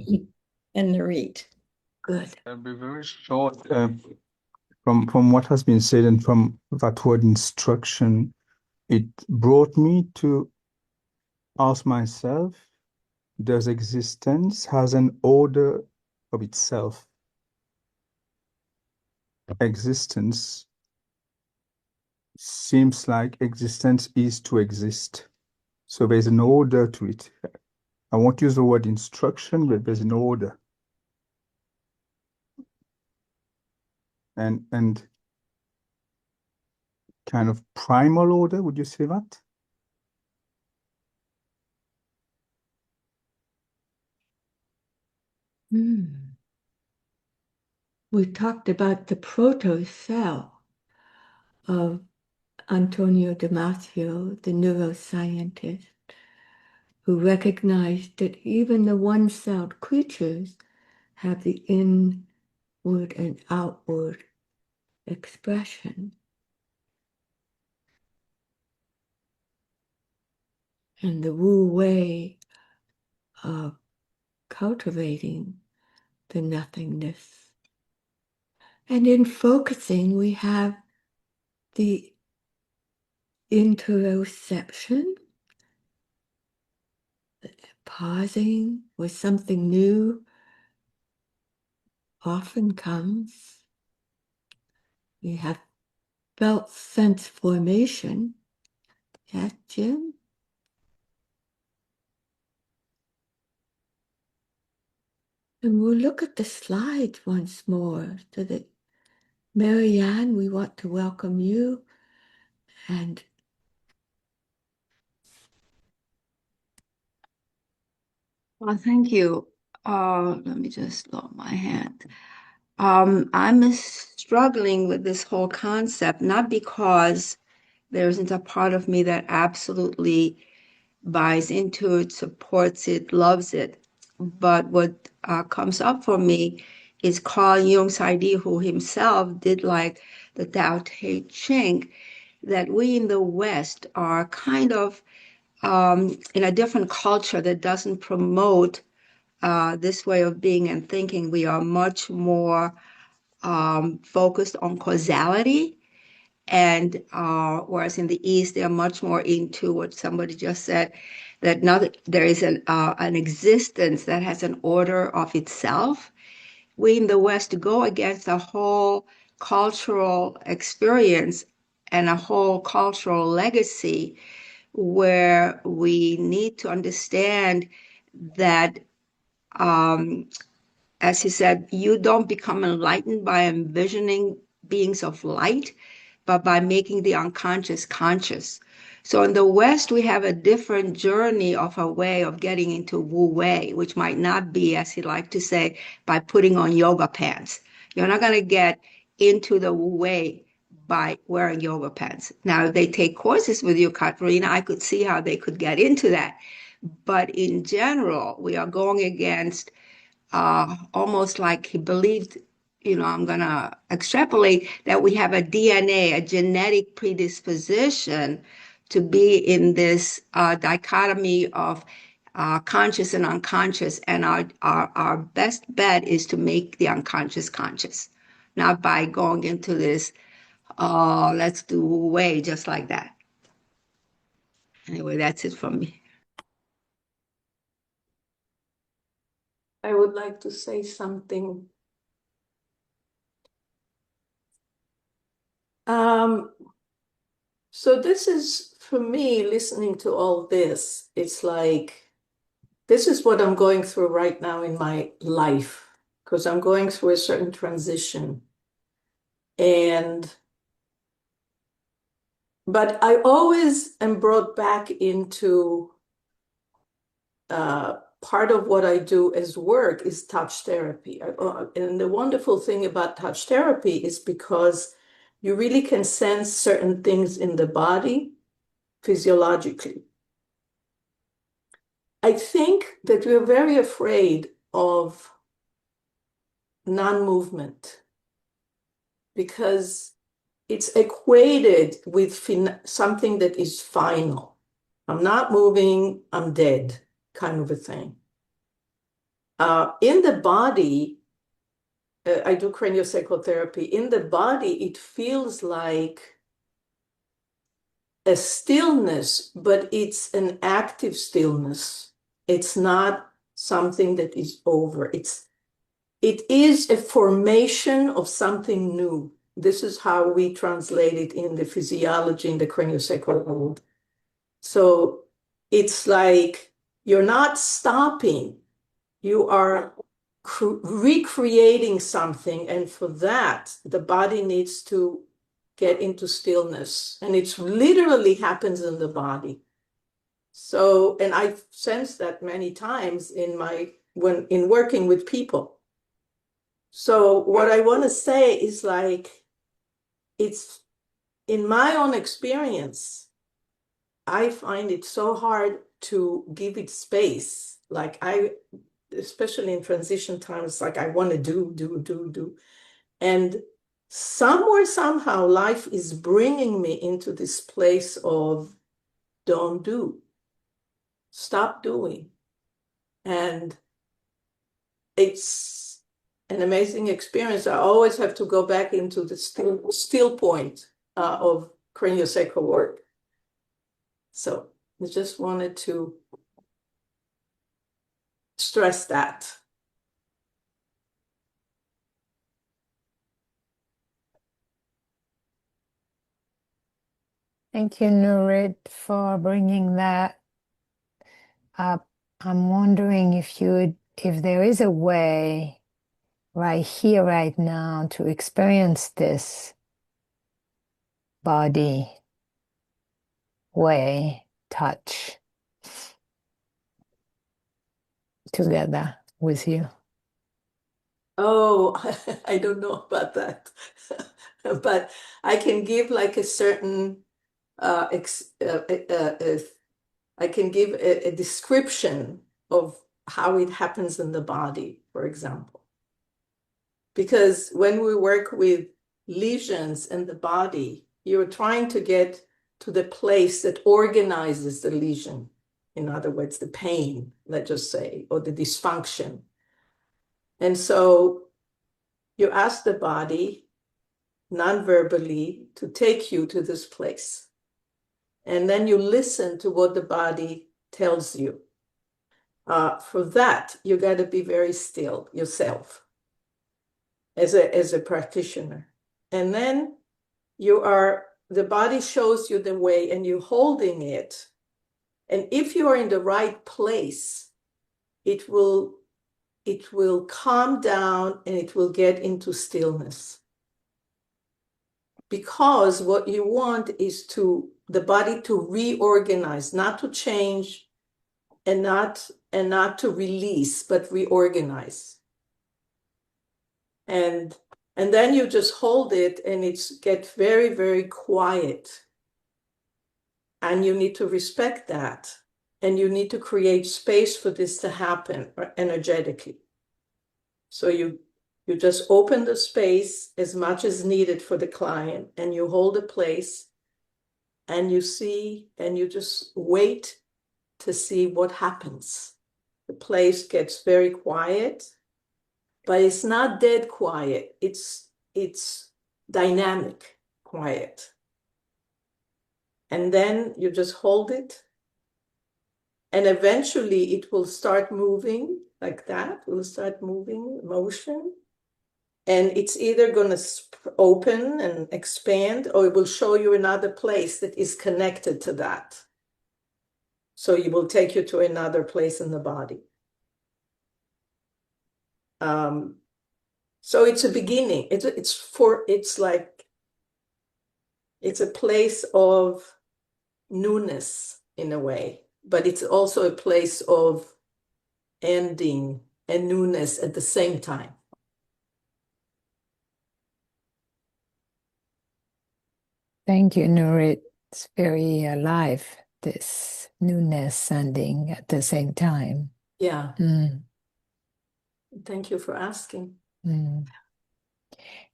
And Narit. Good. I'll be very short. From what has been said and from that word instruction, it brought me to ask myself, does existence has an order of itself? Existence seems like existence is to exist. So there's an order to it. I won't use the word instruction, but there's an order. And kind of primal order, would you say that? We talked about the proto-cell of Antonio Damasio, the neuroscientist, who recognized that even the one-celled creatures have the inward and outward expression. And the Wu Wei of cultivating the nothingness. And in focusing, we have the interoception, pausing where something new often comes. We have felt sense formation. Yeah, Jim? And we'll look at the slides once more so that Marianne, we want to welcome you. And Well, thank you. Let me just lower my hand. I'm struggling with this whole concept, not because there isn't a part of me that absolutely buys into it, supports it, loves it. But what comes up for me is Carl Jung's idea, who himself did like the Tao Te Ching, that we in the West are kind of in a different culture that doesn't promote this way of being and thinking. We are much more focused on causality And whereas in the East, they are much more into what somebody just said, that there is an existence that has an order of itself. We in the West go against a whole cultural experience and a whole cultural legacy where we need to understand that, as he said, you don't become enlightened by envisioning beings of light, but by making the unconscious conscious. So in the West, we have a different journey of a way of getting into Wu Wei, which might not be, as he liked to say, by putting on yoga pants. You're not going to get into the Wu Wei by wearing yoga pants. Now, if they take courses with you, Katarina, I could see how they could get into that. But in general, we are going against almost like he believed, I'm going to extrapolate that we have a DNA, a genetic predisposition to be in this dichotomy of conscious and unconscious. And our best bet is to make the unconscious conscious, not by going into this, let's do way just like that. Anyway, that's it from me. I would like to say something. So this is, for me, listening to all this, it's like, this is what I'm going through right now in my life, because I'm going through a certain transition. But I always am brought back into part of what I do as work is touch therapy. And the wonderful thing about touch therapy is because you really can sense certain things in the body physiologically. I think that we're very afraid of non-movement because it's equated with something that is final. I'm not moving, I'm dead, kind of a thing. In the body, I do craniosacral therapy. In the body, it feels like a stillness, but it's an active stillness. It's not something that is over. It is a formation of something new. This is how we translate it in the physiology, in the craniosacral world. So it's like you're not stopping. You are recreating something. And for that, the body needs to get into stillness. And it literally happens in the body. So, and I've sensed that many times in working with people. So what I want to say is like, it's in my own experience, I find it so hard to give it space. Like especially in transition times, like I want to do. And somewhere, somehow, life is bringing me into this place of don't do, stop doing. And it's an amazing experience. I always have to go back into the still point of craniosacral work. So I just wanted to stress that. Thank you, Nurit, for bringing that up. I'm wondering if there is a way right here, right now, to experience this body way, touch together with you. Oh, I don't know about that. But I can give like a certain, I can give a description of how it happens in the body, for example. Because when we work with lesions in the body, you're trying to get to the place that organizes the lesion. In other words, the pain, let's just say, or the dysfunction. And so you ask the body, non-verbally to take you to this place. And then you listen to what the body tells you. For that, you got to be very still yourself as a practitioner. And then the body shows you the way and you're holding it. And if you are in the right place, it will calm down and it will get into stillness. Because what you want is the body to reorganize, not to change and not to release, but reorganize. And then you just hold it and it's get very, very quiet. And you need to respect that. And you need to create space for this to happen energetically. So you just open the space as much as needed for the client and you hold the place and you see and you just wait to see what happens. The place gets very quiet, but it's not dead quiet. It's dynamic quiet. And then you just hold it. And eventually it will start moving like that. It will start moving, motion. And it's either going to open and expand, or it will show you another place that is connected to that. So it will take you to another place in the body. So it's a beginning. It's a place of newness in a way, but it's also a place of ending and newness at the same time. Thank you, Nurit. It's very alive, this newness ending at the same time. Yeah. Thank you for asking.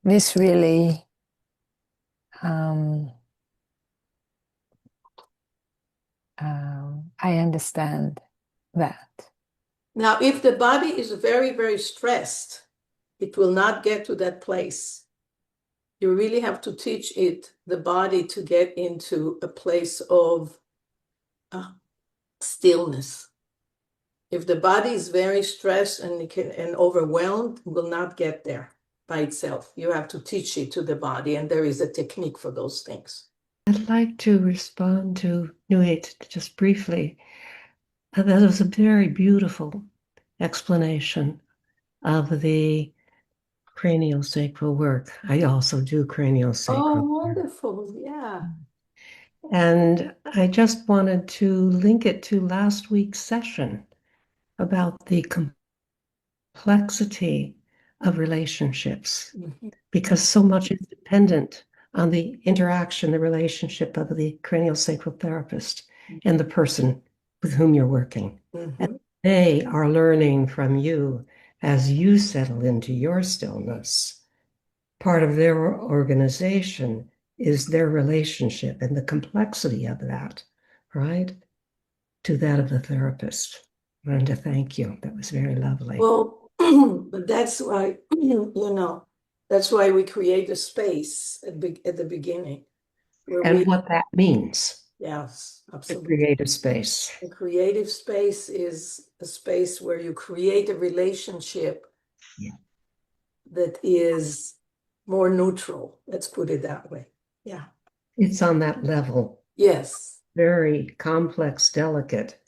This really I understand that. Now, if the body is very, very stressed, it will not get to that place. You really have to teach the body to get into a place of stillness. If the body is very stressed and overwhelmed, it will not get there by itself. You have to teach it to the body, and there is a technique for those things. I'd like to respond to Nuit just briefly. That was a very beautiful explanation of the cranial sacral work. I also do cranial sacral. Oh, wonderful. Yeah. And I just wanted to link it to last week's session about the complexity of relationships, because so much is dependent on the interaction, the relationship of the cranial sacral therapist and the person with whom you're working. And they are learning from you as you settle into your stillness. Part of their organization is their relationship and the complexity of that, right? To that of the therapist. I wanted to thank you. That was very lovely. Well, but that's why, that's why we create a space at the beginning. And what that means. Yes, To absolutely. create a space. A creative space is a space where you create a relationship that is more neutral. Let's put it that way. Yeah. It's on that level. Yes. Very complex, delicate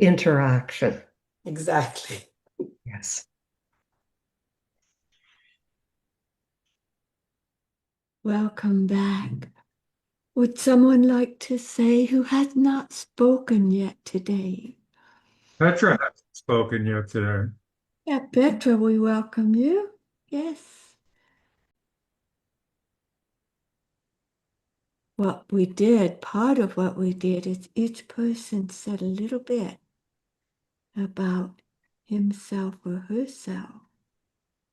interaction. Exactly. Yes. Welcome back. Would someone like to say who has not spoken yet today? Petra hasn't spoken yet today. Yeah, Petra, we welcome you. Yes. Part of what we did is each person said a little bit about himself or herself.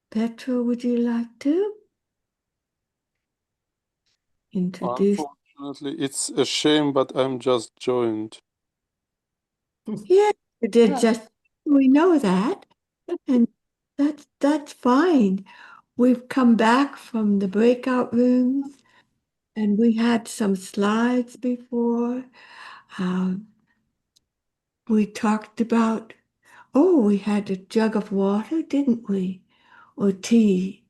Petra, would you like to introduce? Unfortunately, it's a shame, but I'm just joined. Yeah, you did just, we know that. And that's fine. we've come back from the breakout rooms and we had some slides before. We talked about, we had a jug of water, didn't we? Or tea.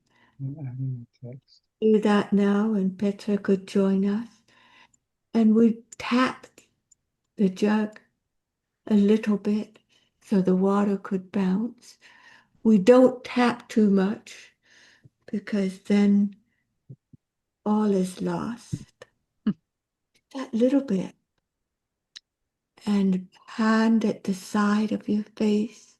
Do that now, and Petra could join us. And we tapped the jug a little bit so the water could bounce. We don't tap too much because then all is lost. That little bit. And hand at the side of your face,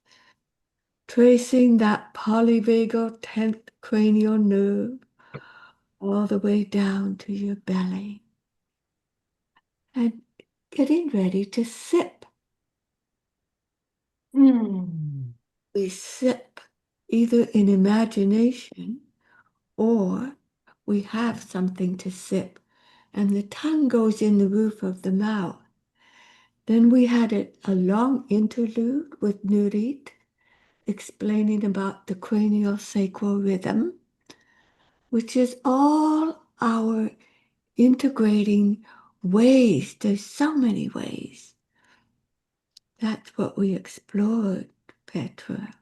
tracing that polyvagal 10th cranial nerve all the way down to your belly. And getting ready to sip. We sip either in imagination or we have something to sip, and the tongue goes in the roof of the mouth. Then we had a long interlude with Nurit explaining about the cranial sacral rhythm, which is all our integrating ways. There's so many ways. That's what we explored, Petra.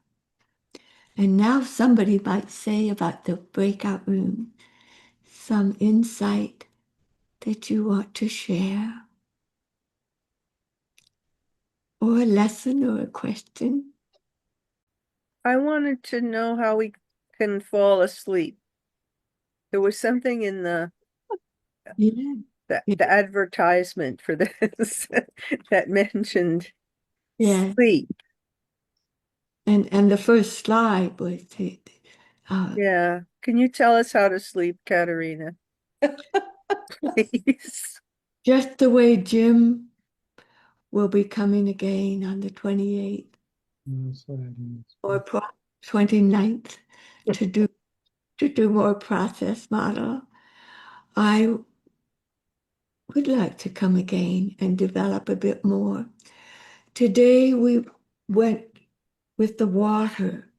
And now somebody might say about the breakout room, some insight that you want to share, or a lesson or a question. I wanted to know how we can fall asleep. There was something in the advertisement for this that mentioned sleep. And the first slide was yeah. Can you tell us how to sleep, Katarina? Please. Just the way Jim will be coming again on the 28th or 29th to do more process model. I would like to come again and develop a bit more. Today we went with the water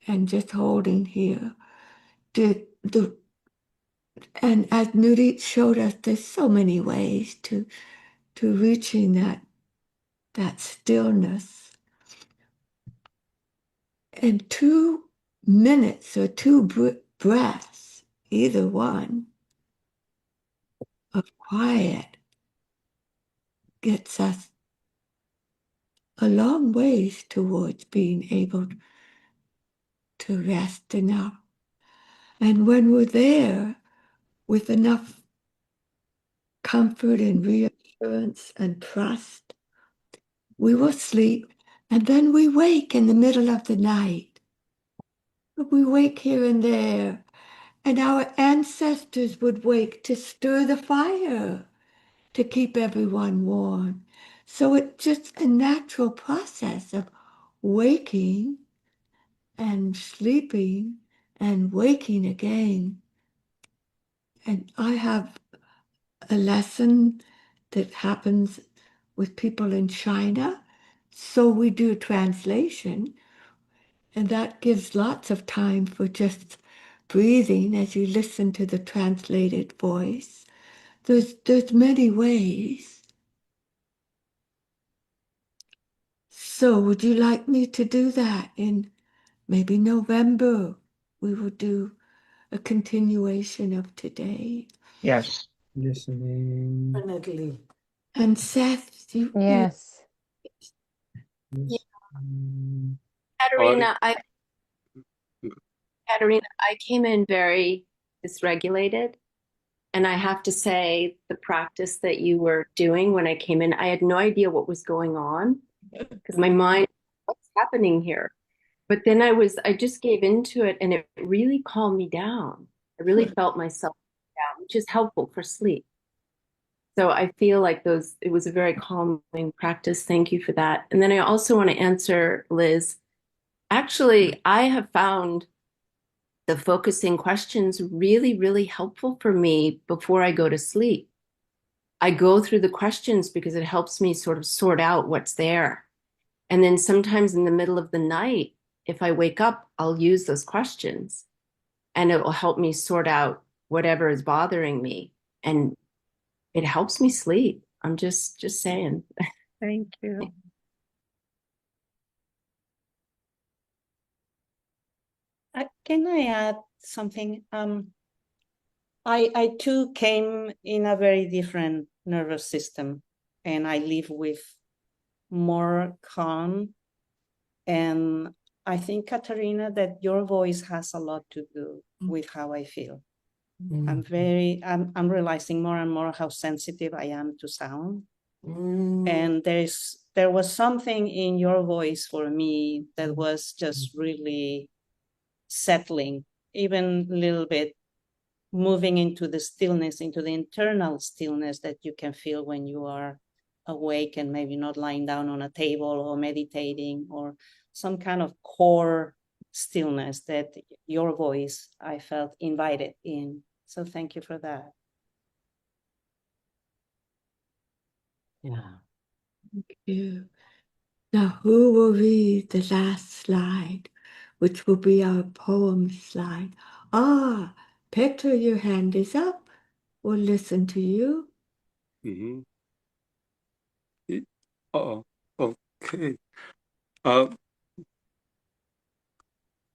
and just holding here. And as Nurit showed us, there's so many ways to reaching that stillness. And 2 minutes or 2 breaths, either one, of quiet gets us a long ways towards being able to rest enough. And when we're there with enough comfort and reassurance and trust, we will sleep, and then we wake in the middle of the night. We wake here and there, and our ancestors would wake to stir the fire to keep everyone warm. So it's just a natural process of waking and sleeping and waking again. And I have a lesson that happens with people in China. So we do translation, and that gives lots of time for just breathing as you listen to the translated voice. There's many ways. So would you like me to do that in maybe November? We will do a continuation of today. Yes. Listening. Definitely. And Seth, Yes. Katarina, I came in very dysregulated. And I have to say, the practice that you were doing when I came in, I had no idea what was going on because my mind, what's happening here? But then I just gave into it and it really calmed me down. I really felt myself down, which is helpful for sleep. So I feel like it was a very calming practice. Thank you for that. And then I also want to answer Liz. Actually, I have found the focusing questions really, really helpful for me before I go to sleep. I go through the questions because it helps me sort of sort out what's there. And then sometimes in the middle of the night, if I wake up, I'll use those questions. and it will help me sort out whatever is bothering me. And it helps me sleep. I'm just saying. Thank you. Can I add something? I too came in a very different nervous system, and I live with more calm. And I think, Katarina, that your voice has a lot to do with how I feel. I'm realizing more and more how sensitive I am to sound. And there was something in your voice for me that was just really settling, even a little bit, moving into the stillness, into the internal stillness that you can feel when you are awake and maybe not lying down on a table or meditating, or some kind of core stillness that your voice, I felt, invited in. So thank you for that. Yeah. Thank you. Now, who will read the last slide, which will be our poem slide? Ah, Petra, your hand is up. We'll listen to you. Mm-hmm. Okay.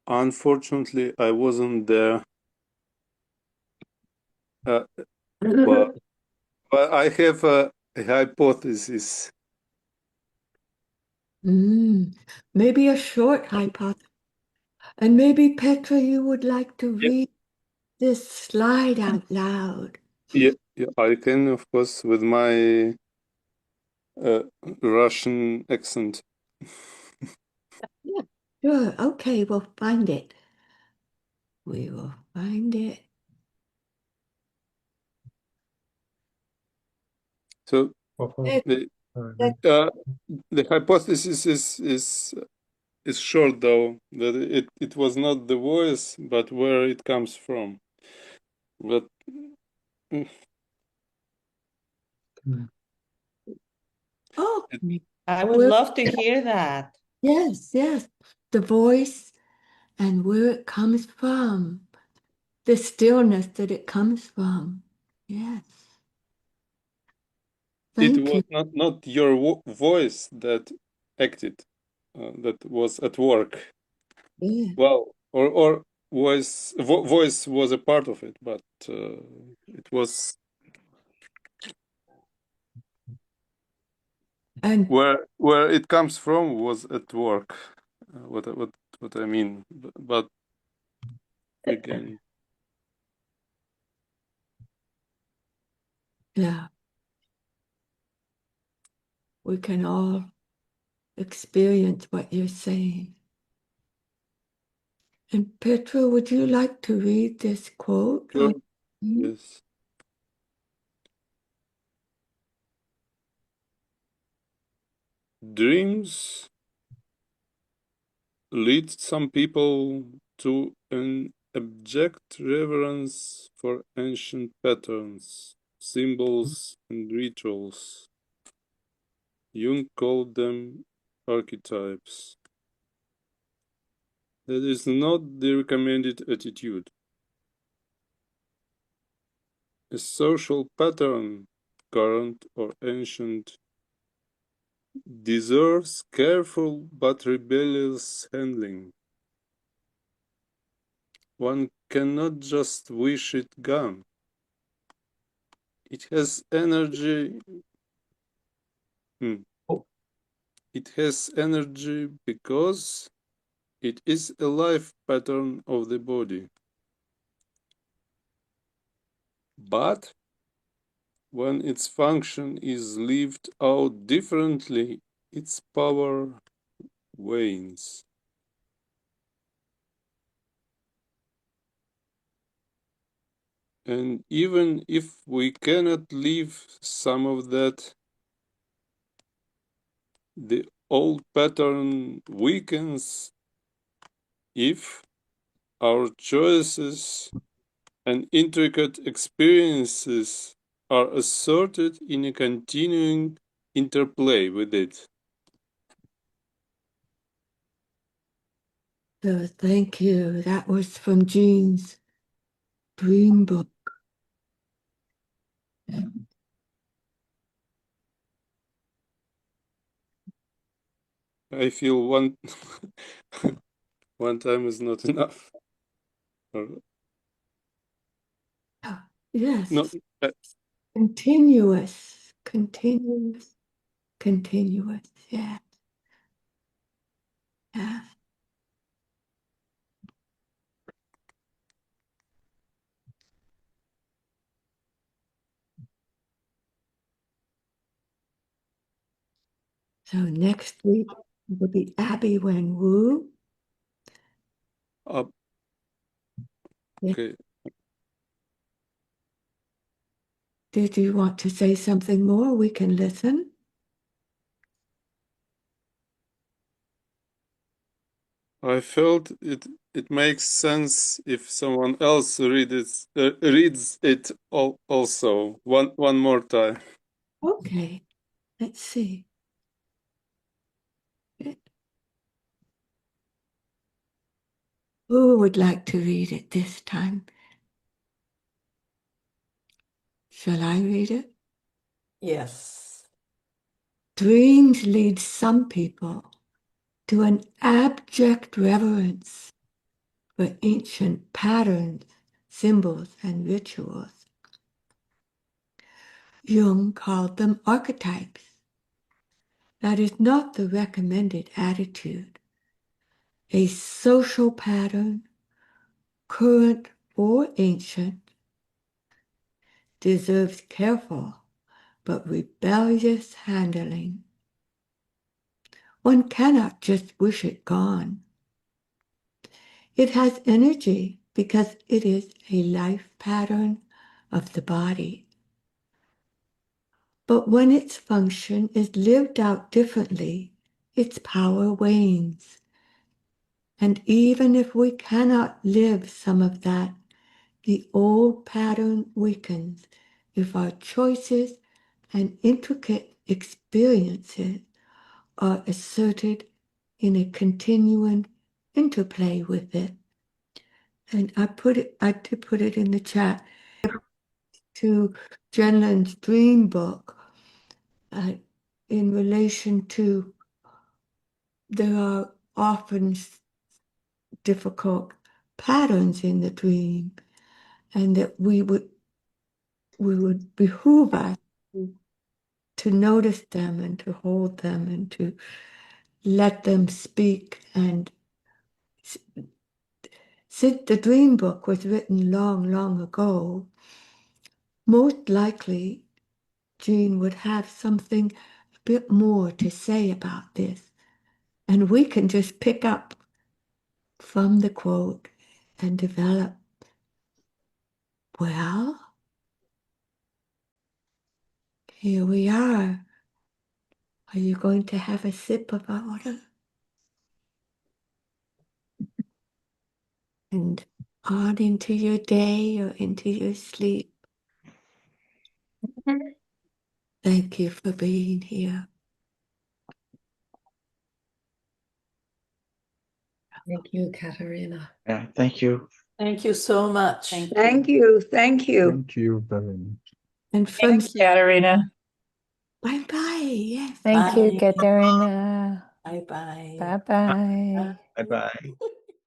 Unfortunately, I wasn't there. But I have a hypothesis. Maybe a short hypothesis. And maybe, Petra, you would like to read this slide out loud. Yeah, I can, of course, with my Russian accent. Yeah, sure. Okay, we'll find it. We will find it. So the hypothesis is short, though, that it was not the voice, but where it comes from. But oh, I would love to hear that. Yes, the voice and where it comes from, the stillness that it comes from. Yes. it Thank was you. not your voice that acted, that was at work. Yeah. Well, or voice was a part of it, but it was And where it comes from was at work. What I mean, but again, yeah, we can all experience what you're saying. And Petra, would you like to read this quote? sure. Yes. Dreams lead some people to an abject reverence for ancient patterns, symbols, and rituals. Jung called them archetypes. That is not the recommended attitude. A social pattern, current or ancient, deserves careful but rebellious handling. One cannot just wish it gone. It has energy. It has energy because it is a life pattern of the body. But when its function is lived out differently, its power wanes. And even if we cannot leave some of that, the old pattern weakens if our choices and intricate experiences are asserted in a continuing interplay with it. So thank you. That was from Jean's dream book. I feel one one time is not enough. Yes. No, Continuous, continuous, continuous. Yeah. Yeah. So next week will be Abby Wen Wu. okay. Did you want to say something more? We can listen. I felt it makes sense if someone else reads it also one more time. Okay, let's see. Who would like to read it this time? Shall I read it? Yes. Dreams lead some people to an abject reverence for ancient patterns, symbols, and rituals. Jung called them archetypes. That is not the recommended attitude. A social pattern, current or ancient, deserves careful but rebellious handling. One cannot just wish it gone. It has energy because it is a life pattern of the body. But when its function is lived out differently, its power wanes. And even if we cannot live some of that, the old pattern weakens if our choices and intricate experiences are asserted in a continuing interplay with it. And I did put it in the chat to Gendlin's dream book in relation to there are often difficult patterns in the dream, and that we would behoove us to notice them and to hold them and to let them speak. And since the dream book was written long, long ago, most likely Jean would have something a bit more to say about this. And we can just pick up from the quote and develop. Well, here we are. Are you going to have a sip of our water? And on into your day or into your sleep. Thank you for being here. Thank you, Katarina. Yeah, thank you. Thank you so much. Thank you. Thank you. Thank you very much. And from Katarina. bye-bye. Yes. Thank you, Bye. Katarina. Bye-bye. Bye-bye. Bye bye.